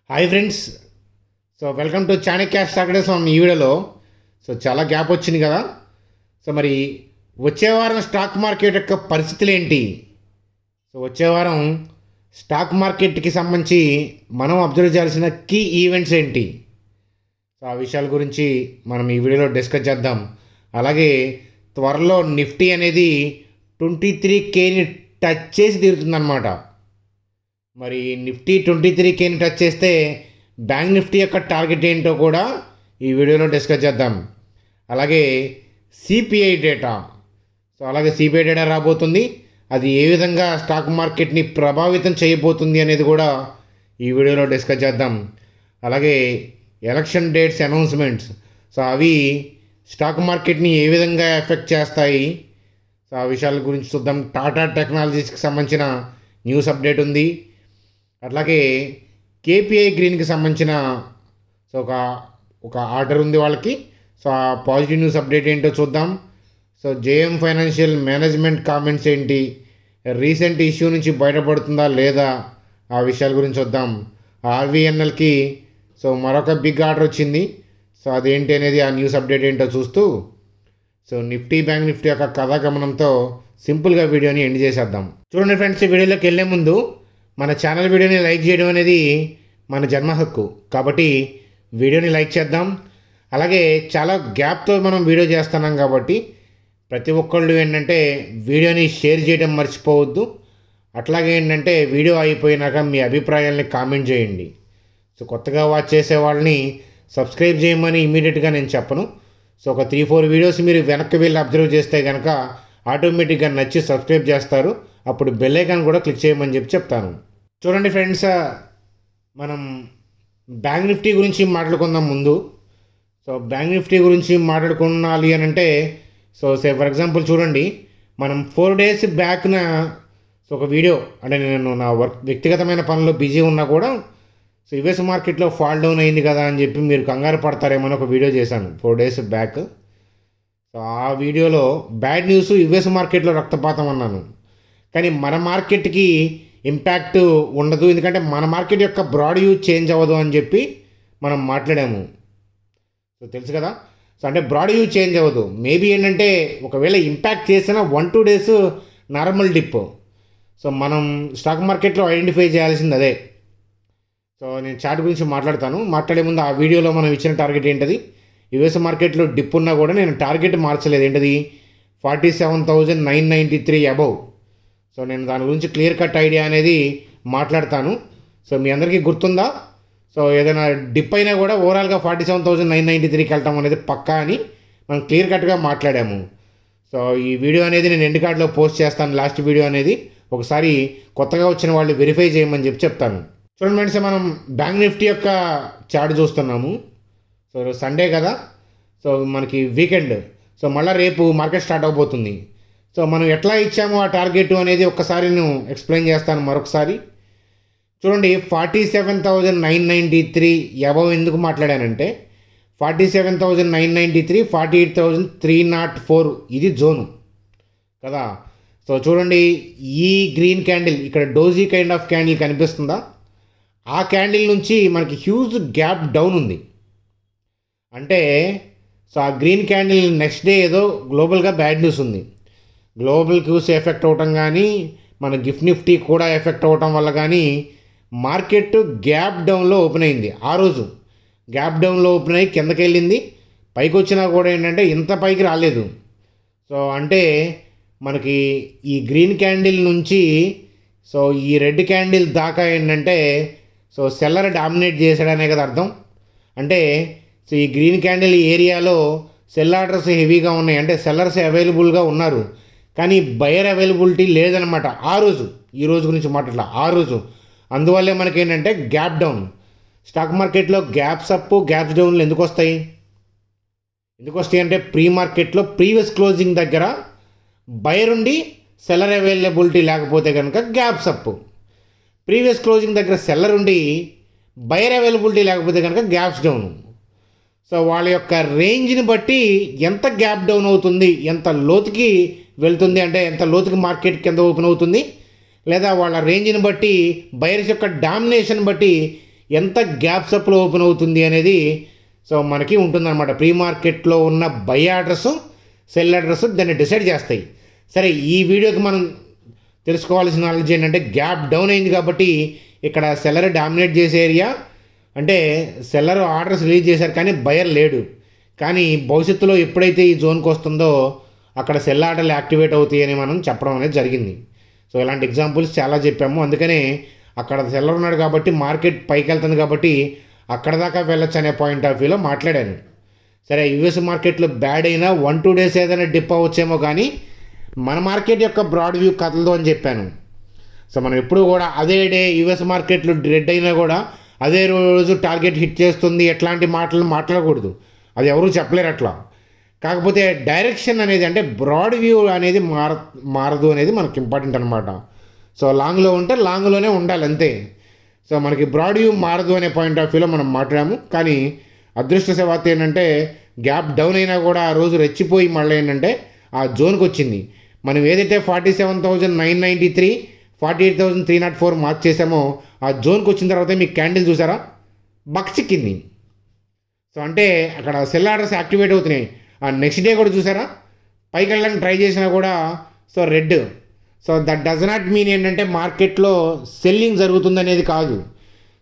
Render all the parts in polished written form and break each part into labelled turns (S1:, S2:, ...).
S1: Hi friends. Welcome to Chanakya stock days. ఈ వీడియోలో చాలా గ్యాప్ వచ్చింది కదా. మరి వచ్చే వారం స్టాక్ మార్కెట్ యొక్క పరిస్థితులు ఏంటి, వచ్చే వారం స్టాక్ మార్కెట్కి సంబంధించి మనం అబ్జర్వ్ చేయాల్సిన కీ ఈవెంట్స్ ఏంటి, ఆ విషయాల గురించి మనం ఈ వీడియోలో డిస్కస్ చేద్దాం. అలాగే త్వరలో నిఫ్టీ అనేది 23Kని టచ్ చేసి తీరుతుందన్నమాట. మరి నిఫ్టీ 23Kని టచ్ చేస్తే బ్యాంక్ నిఫ్టీ యొక్క టార్గెట్ ఏంటో కూడా ఈ వీడియోలో డిస్కస్ చేద్దాం. అలాగే సిపిఐ డేటా, అలాగే సిపిఐ డేటా రాబోతుంది. అది ఏ విధంగా స్టాక్ మార్కెట్ని ప్రభావితం చేయబోతుంది అనేది కూడా ఈ వీడియోలో డిస్కస్ చేద్దాం. అలాగే ఎలక్షన్ డేట్స్ అనౌన్స్మెంట్స్, అవి స్టాక్ మార్కెట్ని ఏ విధంగా ఎఫెక్ట్ చేస్తాయి, ఆ విషయాల గురించి చూద్దాం. టాటా టెక్నాలజీస్కి సంబంధించిన న్యూస్ అప్డేట్ ఉంది. అట్లాగే కేపీఐ గ్రీన్కి సంబంధించిన ఒక ఆర్డర్ ఉంది వాళ్ళకి. ఆ పాజిటివ్ న్యూస్ అప్డేట్ ఏంటో చూద్దాం. జేఎం ఫైనాన్షియల్ మేనేజ్మెంట్ కామెంట్స్ ఏంటి, రీసెంట్ ఇష్యూ నుంచి బయటపడుతుందా లేదా, ఆ విషయాల గురించి చూద్దాం. ఆర్వీఎన్ఎల్కి మరొక బిగ్ ఆర్డర్ వచ్చింది. అదేంటి అనేది ఆ న్యూస్ అప్డేట్ ఏంటో చూస్తూ నిఫ్టీ బ్యాంక్ నిఫ్టీ యొక్క కథాగమనంతో సింపుల్గా వీడియోని ఎండ్ చేసేద్దాం. చూడండి ఫ్రెండ్స్, ఈ వీడియోలోకి వెళ్ళే ముందు మన ఛానల్ వీడియోని లైక్ చేయడం అనేది మన జన్మ హక్కు, కాబట్టి వీడియోని లైక్ చేద్దాం. అలాగే చాలా గ్యాప్తో మనం వీడియో చేస్తున్నాం కాబట్టి ప్రతి ఒక్కళ్ళు ఏంటంటే వీడియోని షేర్ చేయడం మర్చిపోవద్దు. అట్లాగే ఏంటంటే వీడియో అయిపోయినాక మీ అభిప్రాయాల్ని కామెంట్ చేయండి. కొత్తగా వాచ్ చేసే వాళ్ళని సబ్స్క్రైబ్ చేయమని ఇమీడియట్గా నేను చెప్పను. ఒక 3-4 వీడియోస్ మీరు వెనక్కి వెళ్ళి అబ్జర్వ్ చేస్తే కనుక ఆటోమేటిక్గా నచ్చి సబ్స్క్రైబ్ చేస్తారు. అప్పుడు బెల్ ఐకాన్ కూడా క్లిక్ చేయమని చెప్తాను. చూడండి ఫ్రెండ్స్, మనం బ్యాంక్ నిఫ్టీ గురించి మాట్లాడుకుందాం ముందు. బ్యాంక్ నిఫ్టీ గురించి మాట్లాడుకోవాలి అని అంటే ఫర్ ఎగ్జాంపుల్ చూడండి, మనం 4 days బ్యాక్న ఒక వీడియో, అంటే నేను నా వ్యక్తిగతమైన పనుల్లో బిజీ ఉన్నా కూడా యుఎస్ మార్కెట్లో ఫాల్ డౌన్ అయింది కదా అని చెప్పి మీరు కంగారు పడతారేమో ఒక వీడియో చేశాను 4 days బ్యాక్. ఆ వీడియోలో బ్యాడ్ న్యూస్ యుఎస్ మార్కెట్లో రక్తపాతం అన్నాను. కానీ మన మార్కెట్కి ఇంపాక్ట్ ఉండదు, ఎందుకంటే మన మార్కెట్ యొక్క బ్రాడ్ యూజ్ చేంజ్ అవ్వదు అని చెప్పి మనం మాట్లాడాము. తెలుసు కదా. అంటే బ్రాడ్ యూజ్ చేంజ్ అవ్వదు. మేబీ ఏంటంటే ఒకవేళ ఇంపాక్ట్ చేసిన 1-2 days నార్మల్ డిప్. మనం స్టాక్ మార్కెట్లో ఐడెంటిఫై చేయాల్సింది అదే. నేను చార్ట్ గురించి మాట్లాడే ముందు ఆ వీడియోలో మనం ఇచ్చిన టార్గెట్ ఏంటది, యుఎస్ మార్కెట్లో డిప్ ఉన్నా కూడా నేను టార్గెట్ మార్చలేదు. ఏంటది 47,993 అబవ్. నేను దాని గురించి క్లియర్ కట్ ఐడియా అనేది మాట్లాడతాను. మీ అందరికీ గుర్తుందా? ఏదైనా డిప్ అయినా కూడా ఓవరాల్గా 47,993కి వెళ్తాం అనేది పక్కా అని మనం క్లియర్ కట్గా మాట్లాడాము. ఈ వీడియో అనేది నేను ఎండ్ కార్డ్లో పోస్ట్ చేస్తాను. లాస్ట్ వీడియో అనేది ఒకసారి కొత్తగా వచ్చిన వాళ్ళు వెరిఫై చేయమని చెప్తాను. చూడండి ఫ్రెండ్స్, మనం బ్యాంక్ నిఫ్టీ యొక్క చార్ట్ చూస్తున్నాము. సండే కదా, మనకి వీకెండ్. మళ్ళీ రేపు మార్కెట్ స్టార్ట్ అవబోతుంది. మనం ఎట్లా ఇచ్చామో ఆ టార్గెట్ అనేది ఒక్కసారి నేను ఎక్స్ప్లెయిన్ చేస్తాను మరొకసారి. చూడండి, 47,993 అబవ్ ఎందుకు మాట్లాడానంటే 47,993, 48,304 ఇది జోను కదా. చూడండి, ఈ గ్రీన్ క్యాండిల్ ఇక్కడ డోజీ కైండ్ ఆఫ్ క్యాండిల్ కనిపిస్తుందా? ఆ క్యాండిల్ నుంచి మనకి హ్యూజ్ గ్యాప్ డౌన్ ఉంది. అంటే ఆ గ్రీన్ క్యాండిల్ నెక్స్ట్ డే ఏదో గ్లోబల్గా బ్యాడ్ న్యూస్ ఉంది. గ్లోబల్ క్యూస్ ఎఫెక్ట్ అవటం కానీ మన గిఫ్ట్ నిఫ్టీ కూడా ఎఫెక్ట్ అవటం వల్ల కానీ మార్కెట్ గ్యాప్ డౌన్లో ఓపెన్ అయింది. ఆ రోజు గ్యాప్ డౌన్లో ఓపెన్ అయ్యి కిందకి వెళ్ళింది. పైకి వచ్చినా కూడా ఏంటంటే ఇంత పైకి రాలేదు. అంటే మనకి ఈ గ్రీన్ క్యాండిల్ నుంచి ఈ రెడ్ క్యాండిల్ దాకా ఏంటంటే సెల్లర్ డామినేట్ చేశాడనే కదా అర్థం. అంటే ఈ గ్రీన్ క్యాండిల్ ఏరియాలో సెల్ ఆర్డర్స్ హెవీగా ఉన్నాయి, అంటే సెల్లర్స్ అవైలబుల్గా ఉన్నారు, కానీ బయర్ అవైలబిలిటీ లేదనమాట ఆ రోజు. ఈ రోజు గురించి మాట్లాడాల ఆ రోజు. అందువల్లే మనకి ఏంటంటే గ్యాప్ డౌన్. స్టాక్ మార్కెట్లో గ్యాప్స్ అప్ గ్యాప్స్ డౌన్లు ఎందుకు వస్తాయి అంటే ప్రీ మార్కెట్లో ప్రీవియస్ క్లోజింగ్ దగ్గర బయర్ ఉండి సెల్లర్ అవైలబిలిటీ లేకపోతే కనుక గ్యాప్స్ అప్. ప్రీవియస్ క్లోజింగ్ దగ్గర సెల్లర్ ఉండి బయర్ అవైలబిలిటీ లేకపోతే కనుక గ్యాప్స్ డౌన్. వాళ్ళ యొక్క రేంజ్ని బట్టి ఎంత గ్యాప్ డౌన్ అవుతుంది, ఎంత లోతుకి వెళ్తుంది, అంటే ఎంత లోతుకి మార్కెట్ కింద ఓపెన్ అవుతుంది, లేదా వాళ్ళ రేంజ్ని బట్టి బయర్స్ యొక్క డామినేషన్ బట్టి ఎంత గ్యాప్ సప్లో ఓపెన్ అవుతుంది అనేది సో మనకి ఉంటుందన్నమాట. ప్రీ మార్కెట్లో ఉన్న బై అడ్రస్, సెల్ అడ్రస్ దాన్ని డిసైడ్ చేస్తాయి. సరే, ఈ వీడియోకి మనం తెలుసుకోవాల్సిన నాలెడ్జ్ ఏంటంటే గ్యాప్ డౌన్ అయింది కాబట్టి ఇక్కడ సెల్లర్ డామినేట్ చేసే ఏరియా, అంటే సెల్లర్ ఆర్డర్స్ రిలీజ్ చేశారు కానీ బయర్ లేడు. కానీ భవిష్యత్తులో ఎప్పుడైతే ఈ జోన్కి వస్తుందో అక్కడ సెల్ ఆర్డర్లు యాక్టివేట్ అవుతాయి అని మనం చెప్పడం అనేది జరిగింది. సో ఇలాంటి ఎగ్జాంపుల్స్ చాలా చెప్పాము. అందుకనే అక్కడ సెల్లర్ ఉన్నాడు కాబట్టి మార్కెట్ పైకి వెళ్తుంది కాబట్టి అక్కడ దాకా వెళ్ళొచ్చు అనే పాయింట్ ఆఫ్ వ్యూలో మాట్లాడాను. సరే, యూఎస్ మార్కెట్లో బ్యాడ్ అయినా 1-2 డేస్ ఏదైనా డిప్ అవ్వచ్చేమో కానీ మన మార్కెట్ యొక్క బ్రాడ్ వ్యూ కదలదు అని చెప్పాను. సో మనం ఎప్పుడు కూడా అదే డే యూఎస్ మార్కెట్లు రెడ్ అయినా కూడా అదే రోజు టార్గెట్ హిట్ చేస్తుంది ఎట్లాంటి మాటలు మాట్లాడకూడదు. అది ఎవరూ చెప్పలేరు అట్లా. కాకపోతే డైరెక్షన్ అనేది, అంటే బ్రాడ్ వ్యూ అనేది మారదు అనేది మనకి ఇంపార్టెంట్ అనమాట. సో లాంగ్లో ఉంటే లాంగ్లోనే ఉండాలి అంతే. సో మనకి బ్రాడ్ వ్యూ మారదు అనే పాయింట్ ఆఫ్ వ్యూలో మనం మాట్లాడాము. కానీ అదృష్టవశాత్తు ఏంటంటే గ్యాప్ డౌన్ అయినా కూడా ఆ రోజు రెచ్చిపోయి మళ్ళీ ఏంటంటే ఆ జోన్కి వచ్చింది. మనం ఏదైతే 47,993, 48,304 మార్క్ చేసామో ఆ జోన్కి వచ్చిన తర్వాత మీకు క్యాండిల్ చూసారా, బక్ చిక్కింది. సో అంటే అక్కడ సెల్ ఆర్డర్స్ యాక్టివేట్ అవుతున్నాయి. ఆ నెక్స్ట్ డే కూడా చూసారా, పైకి వెళ్ళడానికి ట్రై చేసినా కూడా so red. So that does not mean ఏంటంటే మార్కెట్లో సెల్లింగ్ జరుగుతుంది అనేది కాదు.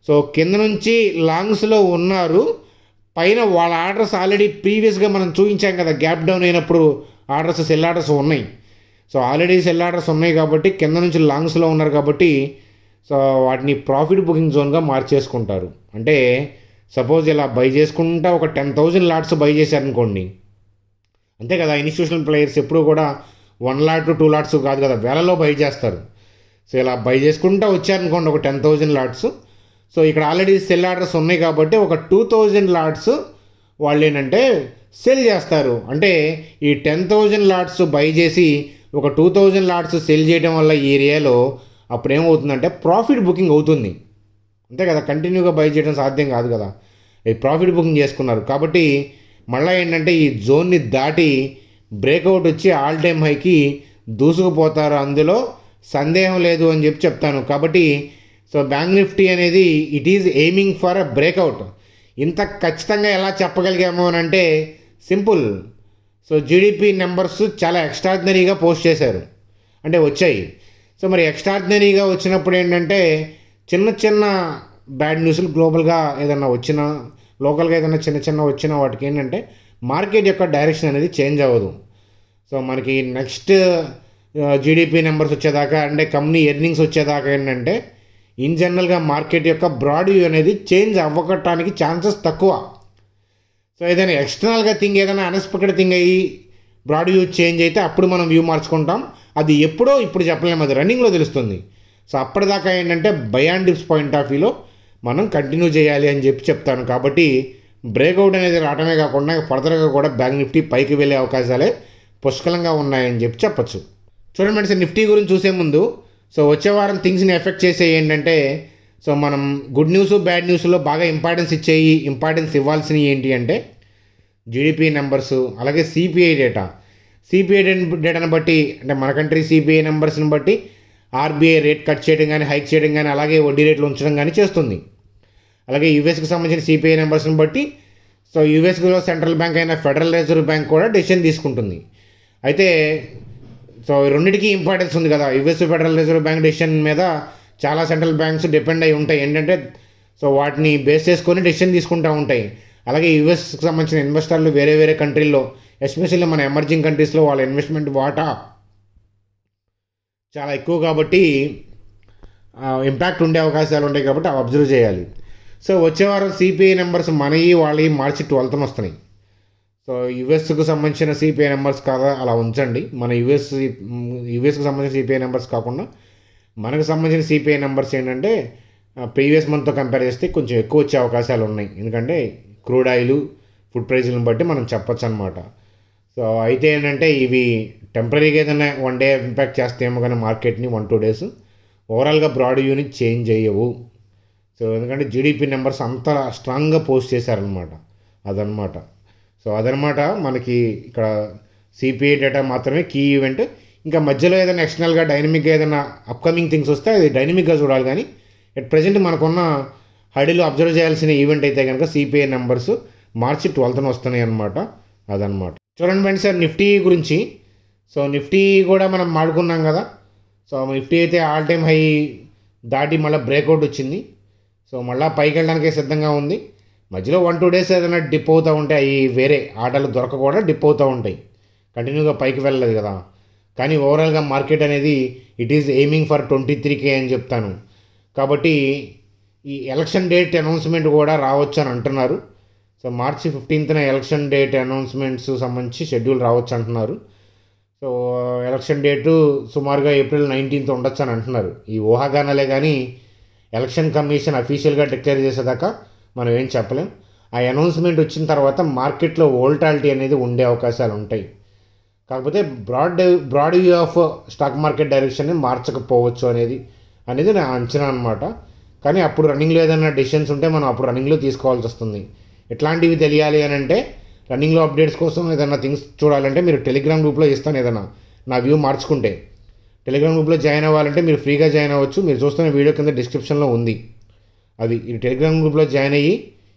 S1: సో కింద నుంచి లాంగ్స్లో ఉన్నారు, పైన వాళ్ళ ఆర్డర్స్ ఆల్రెడీ ప్రీవియస్గా మనం చూపించాం కదా, గ్యాప్ డౌన్ అయినప్పుడు ఆర్డర్స్ సెల్ ఆర్డర్స్ ఉన్నాయి. సో ఆల్రెడీ సెల్ ఆర్డర్స్ ఉన్నాయి కాబట్టి కింద నుంచి లాంగ్స్లో ఉన్నారు కాబట్టి సో వాటిని ప్రాఫిట్ బుకింగ్ జోన్గా మార్చేసుకుంటారు. అంటే సపోజ్ ఇలా బై చేసుకుంటా ఒక 10,000 లాట్స్ బై చేశారనుకోండి, అంతే కదా. ఇన్స్టిట్యూషనల్ ప్లేయర్స్ ఎప్పుడు కూడా 1 లాట్ 2 లాట్స్ కాదు కదా, వేలలో బై చేస్తారు. సో ఇలా బై చేసుకుంటా వచ్చారనుకోండి ఒక 10,000 లాట్స్. సో ఇక్కడ ఆల్రెడీ సెల్ ఆర్డర్స్ ఉన్నాయి కాబట్టి ఒక 2,000 లాట్స్ వాళ్ళు ఏంటంటే సెల్ చేస్తారు. అంటే ఈ 10,000 లాట్స్ బై చేసి ఒక 2,000 లాట్స్ సెల్ చేయడం వల్ల ఈ ఏరియాలో అప్పుడు ఏమవుతుందంటే ప్రాఫిట్ బుకింగ్ అవుతుంది. అంతే కదా, కంటిన్యూగా బై చేయడం సాధ్యం కాదు కదా. ఈ ప్రాఫిట్ బుకింగ్ చేసుకున్నారు కాబట్టి మళ్ళీ ఏంటంటే ఈ జోన్ని దాటి బ్రేక్అవుట్ వచ్చి ఆల్ టైమ్ హైకి దూసుకుపోతారు, అందులో సందేహం లేదు అని చెప్తాను. కాబట్టి సో బ్యాంక్ నిఫ్టీ అనేది it is aiming for a breakout. ఇంత ఖచ్చితంగా ఎలా చెప్పగలిగాము అని అంటే సింపుల్. సో జీడిపి నెంబర్స్ చాలా ఎక్స్ట్రాడినరీగా పోస్ట్ చేశారు, అంటే వచ్చాయి. సో మరి ఎక్స్ట్రాడినరీగా వచ్చినప్పుడు ఏంటంటే చిన్న చిన్న బ్యాడ్ న్యూస్లు గ్లోబల్గా ఏదైనా వచ్చినా, లోకల్గా ఏదైనా చిన్న చిన్న వచ్చిన వాటికి ఏంటంటే మార్కెట్ యొక్క డైరెక్షన్ అనేది చేంజ్ అవ్వదు. సో మనకి నెక్స్ట్ జీడిపి నెంబర్స్ వచ్చేదాకా, అంటే కంపెనీ ఎర్నింగ్స్ వచ్చేదాకా ఏంటంటే ఇన్ జనరల్గా మార్కెట్ యొక్క బ్రాడ్ వ్యూ అనేది చేంజ్ అవ్వకటానికి ఛాన్సెస్ తక్కువ. సో ఏదైనా ఎక్స్టర్నల్గా థింగ్, ఏదైనా అన్ఎక్స్పెక్టెడ్ థింగ్ అయ్యి బ్రాడ్ వ్యూ చేంజ్ అయితే అప్పుడు మనం వ్యూ మార్చుకుంటాం. అది ఎప్పుడో ఇప్పుడు చెప్పలేము, అది రన్నింగ్లో తెలుస్తుంది. సో అప్పటిదాకా ఏంటంటే buy and dips point of వ్యూలో మనం కంటిన్యూ చేయాలి అని చెప్తాను. కాబట్టి బ్రేక్అవుట్ అనేది రావడమే కాకుండా ఫర్దర్గా కూడా బ్యాంక్ నిఫ్టీ పైకి వెళ్ళే అవకాశాలే పుష్కలంగా ఉన్నాయని చెప్పచ్చు. చూడండి ఫ్రెండ్స్, నిఫ్టీ గురించి చూసే ముందు సో వచ్చే వారం థింగ్స్ని ఎఫెక్ట్ చేసే ఏంటంటే సో మనం గుడ్ న్యూస్ బ్యాడ్ న్యూస్లో బాగా ఇంపార్టెన్స్ ఇవ్వాల్సినవి ఏంటి అంటే జీడిపి నెంబర్స్, అలాగే సిపిఐ డేటా. సిపిఐ డేటాను బట్టి, అంటే మన కంట్రీ సిపిఐ నెంబర్స్ని బట్టి ఆర్బీఐ రేట్ కట్ చేయడం కానీ, హైక్ చేయడం కానీ, అలాగే వడ్డీ రేట్లు ఉంచడం కానీ చేస్తుంది. అలాగే యూఎస్కి సంబంధించిన సిపిఐ నెంబర్స్ని బట్టి సో యూఎస్లో సెంట్రల్ బ్యాంక్ అయిన ఫెడరల్ రిజర్వ్ బ్యాంక్ కూడా డెసిషన్ తీసుకుంటుంది. అయితే సో రెండింటికి ఇంపార్టెన్స్ ఉంది కదా. US federal reserve bank decision మీద చాలా సెంట్రల్ బ్యాంక్స్ డిపెండ్ అయి ఉంటాయి. ఏంటంటే సో వాటిని బేస్ చేసుకొని డెసిషన్ తీసుకుంటూ ఉంటాయి. అలాగే యూఎస్కి సంబంధించిన ఇన్వెస్టర్లు వేరే వేరే కంట్రీల్లో, ఎస్పెషల్లీ మన ఎమర్జింగ్ కంట్రీస్లో వాళ్ళ ఇన్వెస్ట్మెంట్ వాటా చాలా ఎక్కువ కాబట్టి ఇంపాక్ట్ ఉండే అవకాశాలు ఉంటాయి కాబట్టి అవి అబ్జర్వ్ చేయాలి. సో వచ్చే వారం సిపిఐ నెంబర్స్ మనవి వాళ్ళవి మార్చి 12న వస్తున్నాయి. సో యూఎస్కి సంబంధించిన సిపిఐ నెంబర్స్ కాదా అలా ఉంచండి. మన యూఎస్కి సంబంధించిన సిపిఐ నెంబర్స్ కాకుండా మనకు సంబంధించిన సిపిఐ నెంబర్స్ ఏంటంటే ప్రీవియస్ మంత్తో కంపేర్ చేస్తే కొంచెం ఎక్కువ వచ్చే అవకాశాలు ఉన్నాయి. ఎందుకంటే క్రూడ్ ఆయిల్, ఫుడ్ ప్రైస్లను బట్టి మనం చెప్పొచ్చు అనమాట. సో అయితే ఏంటంటే ఇవి టెంపరీగా ఏదైనా 1 డే ఇంపాక్ట్ చేస్తాయేమో కానీ మార్కెట్ని 1-2 డేస్ ఓవరాల్గా బ్రాడ్ వ్యూని చేంజ్ చేయవు. సో ఎందుకంటే జీడిపి నెంబర్స్ అంత స్ట్రాంగ్గా పోస్ట్ చేశారనమాట, అదనమాట. సో అదనమాట మనకి ఇక్కడ సిపిఐ డేటా మాత్రమే కీ ఈవెంట్. ఇంకా మధ్యలో ఏదైనా ఎక్స్టర్నల్గా డైనమిక్గా ఏదైనా అప్కమింగ్ థింగ్స్ వస్తే అది డైనమిక్గా చూడాలి. కానీ ఎట్ ప్రజెంట్ మనకున్న హడిలో అబ్జర్వ్ చేయాల్సిన ఈవెంట్ అయితే కనుక సిపిఐ నెంబర్స్ మార్చి 12న వస్తున్నాయి అనమాట. అదనమాట. చూడండి ఫ్రెండ్స్, నిఫ్టీ గురించి. సో నిఫ్టీ కూడా మనం మాడుకున్నాం కదా. సో నిఫ్టీ అయితే ఆల్ టైమ్ హై దాటి మళ్ళీ బ్రేక్అవుట్ వచ్చింది. సో మళ్ళీ పైకి వెళ్ళడానికి సిద్ధంగా ఉంది. మధ్యలో 1-2 డేస్ ఏదైనా డిప్ అవుతూ ఉంటాయి, అవి వేరే ఆటలు దొరక కూడా డిప్ అవుతూ ఉంటాయి, కంటిన్యూగా పైకి వెళ్ళలేదు కదా. కానీ ఓవరాల్గా మార్కెట్ అనేది it is aiming for 23K అని చెప్తాను. కాబట్టి ఈ ఎలక్షన్ డేట్ అనౌన్స్మెంట్ కూడా రావచ్చు అని అంటున్నారు. సో మార్చి 15న ఎలక్షన్ డేట్ అనౌన్స్మెంట్స్ సంబంధించి షెడ్యూల్ రావచ్చు అంటున్నారు. సో ఎలక్షన్ డేటు సుమారుగా ఏప్రిల్ 19th ఉండొచ్చు అని అంటున్నారు. ఈ ఊహాగానాలే కానీ ఎలక్షన్ కమిషన్ అఫీషియల్గా డిక్లేర్ చేసేదాకా మనం ఏం చెప్పలేం. ఆ అనౌన్స్మెంట్ వచ్చిన తర్వాత మార్కెట్లో వోల్టాలిటీ అనేది ఉండే అవకాశాలు ఉంటాయి. కాకపోతే broad view of stock market డైరెక్షన్ని మార్చకపోవచ్చు అనేది నా అంచనా అనమాట. కానీ అప్పుడు రన్నింగ్లో ఏదైనా డెసిషన్స్ ఉంటే మనం అప్పుడు రన్నింగ్లో తీసుకోవాల్సి వస్తుంది. ఎట్లాంటివి తెలియాలి అని అంటే, రన్నింగ్లో అప్డేట్స్ కోసం ఏదైనా థింగ్స్ చూడాలంటే మీరు టెలిగ్రామ్ గ్రూప్లో ఇస్తాను. ఏదైనా నా వ్యూ మార్చుకుంటే టెలిగ్రామ్ గ్రూప్లో జాయిన్ అవ్వాలంటే మీరు ఫ్రీగా జాయిన్ అవ్వచ్చు. మీరు చూస్తున్న వీడియో కింద డిస్క్రిప్షన్లో ఉంది. అది ఈ టెలిగ్రామ్ గ్రూప్లో జాయిన్ అయ్యి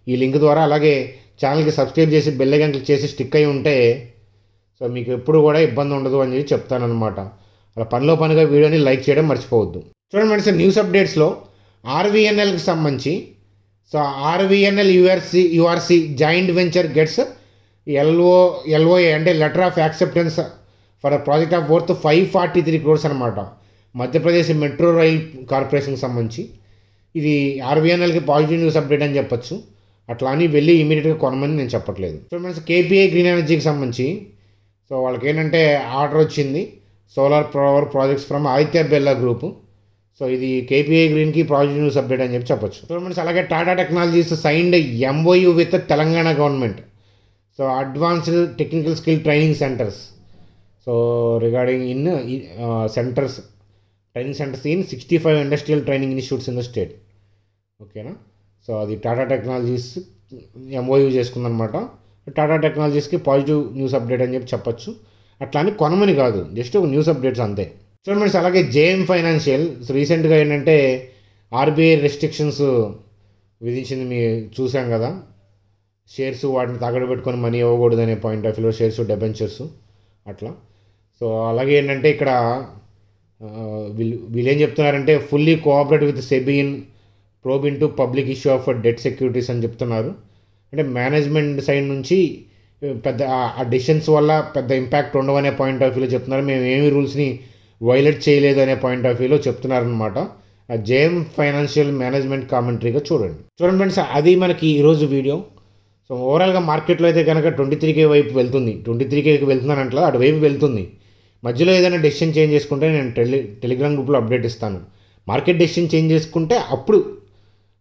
S1: ఈ లింక్ ద్వారా, అలాగే ఛానల్కి సబ్స్క్రైబ్ చేసి బెల్ ఐకాన్ క్లిక్ చేసి స్టిక్ అయి ఉంటే సో మీకు ఎప్పుడు కూడా ఇబ్బంది ఉండదు అని చెప్పి చెప్తానమాట. అలా పనిలో పనిగా వీడియోని లైక్ చేయడం మర్చిపోవద్దు. చూడండి ఫ్రెండ్స్, న్యూస్ అప్డేట్స్లో ఆర్వీఎన్ఎల్కి సంబంధించి, so RVNL URC joint venture gets LOA అంటే letter of acceptance for a project of worth 543 crores అనమాట. మధ్యప్రదేశ్ మెట్రో రైల్ కార్పొరేషన్కి సంబంధించి ఇది ఆర్వీఎన్ఎల్కి పాజిటివ్ న్యూస్ అప్డేట్ అని చెప్పొచ్చు. అట్లా అని వెళ్ళి ఇమీడియట్గా కొనమని నేను చెప్పట్లేదు. సో మీన్స్ కేపీఐ గ్రీన్ ఎనర్జీకి సంబంధించి సో వాళ్ళకి ఏంటంటే ఆర్డర్ వచ్చింది, solar power projects from Aditya Birla group. So ఇది కేపీఐ గ్రీన్కి పాజిటివ్ న్యూస్ అప్డేట్ అని చెప్పొచ్చు. సో మీన్స్ అలాగే Tata Technologies signed MOU with Telangana government. So advanced technical skill training centres. So regarding in centres training centres in 65 industrial training institutes in the state. ఓకేనా. So అది Tata Technologies MOU చేసుకుందనమాట. టాటా టెక్నాలజీస్కి positive news update అని చెప్పొచ్చు. అట్లా అని కొనమని కాదు, జస్ట్ ఒక న్యూస్ అప్డేట్స్ అంతే. చూడండి, అలాగే జేఎం ఫైనాన్షియల్ రీసెంట్గా ఏంటంటే ఆర్బీఐ రెస్ట్రిక్షన్స్ విధించింది. మీ చూసాం కదా, షేర్స్ వాటిని తాకట్టు పెట్టుకొని మనీ ఇవ్వకూడదు అనే పాయింట్ ఆఫ్ వ్యూలో షేర్స్ డెబెంచర్స్ అట్లా. సో అలాగే ఏంటంటే ఇక్కడ వీళ్ళు ఏం చెప్తున్నారంటే fully cooperate with SEBI in probe in to public issue of debt securities అని చెప్తున్నారు. అంటే మేనేజ్మెంట్ సైడ్ నుంచి పెద్ద ఆ డెసిషన్స్ వల్ల పెద్ద ఇంపాక్ట్ ఉండవనే పాయింట్ ఆఫ్ వ్యూలో చెప్తున్నారు. మేము ఏమి రూల్స్ని వైలేట్ చేయలేదు అనే పాయింట్ ఆఫ్ వ్యూలో చెప్తున్నారనమాట. జేఎం ఫైనాన్షియల్ మేనేజ్మెంట్ కామెంటరీగా చూడండి ఫ్రెండ్స్, అది మనకి ఈరోజు వీడియో. సో ఓవరాల్గా మార్కెట్లో అయితే కనుక 23K వైపు వెళ్తుంది. 23Kకి వెళ్తున్నానంటే అటువైపు వెళ్తుంది. మధ్యలో ఏదైనా డెసిషన్ చేంజ్ చేసుకుంటే నేను టెలిగ్రామ్ గ్రూప్లో అప్డేట్ ఇస్తాను. మార్కెట్ డెసిషన్ చేంజ్ చేసుకుంటే అప్పుడు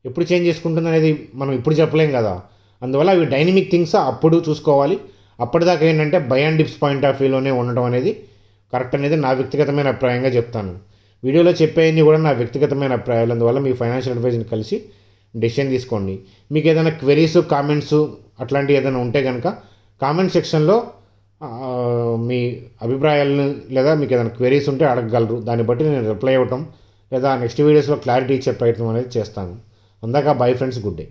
S1: ఎప్పుడు చేంజ్ చేసుకుంటుంది అనేది మనం ఇప్పుడు చెప్పలేం కదా. అందువల్ల అవి డైనమిక్ థింగ్స్ అప్పుడు చూసుకోవాలి. అప్పటిదాకా ఏంటంటే buy and dips point of వ్యూలోనే ఉండడం అనేది కరెక్ట్ అనేది నా వ్యక్తిగతమైన అభిప్రాయంగా చెప్తాను. వీడియోలో చెప్పేవన్నీ కూడా నా వ్యక్తిగతమైన అభిప్రాయాలు. అందువల్ల మీ ఫైనాన్షియల్ అడ్వైజర్ని కలిసి డెసిషన్ తీసుకోండి. మీకు ఏదైనా క్వెరీస్, కామెంట్స్ అట్లాంటివి ఏదైనా ఉంటే కనుక కామెంట్ సెక్షన్లో మీ అభిప్రాయాలను లేదా మీకు ఏదైనా క్వెరీస్ ఉంటే అడగగలరు. దాన్ని బట్టి నేను రిప్లై అవ్వటం లేదా నెక్స్ట్ వీడియోస్లో క్లారిటీ ఇచ్చే ప్రయత్నం అనేది చేస్తాను. అందాక బై ఫ్రెండ్స్, గుడ్ డే.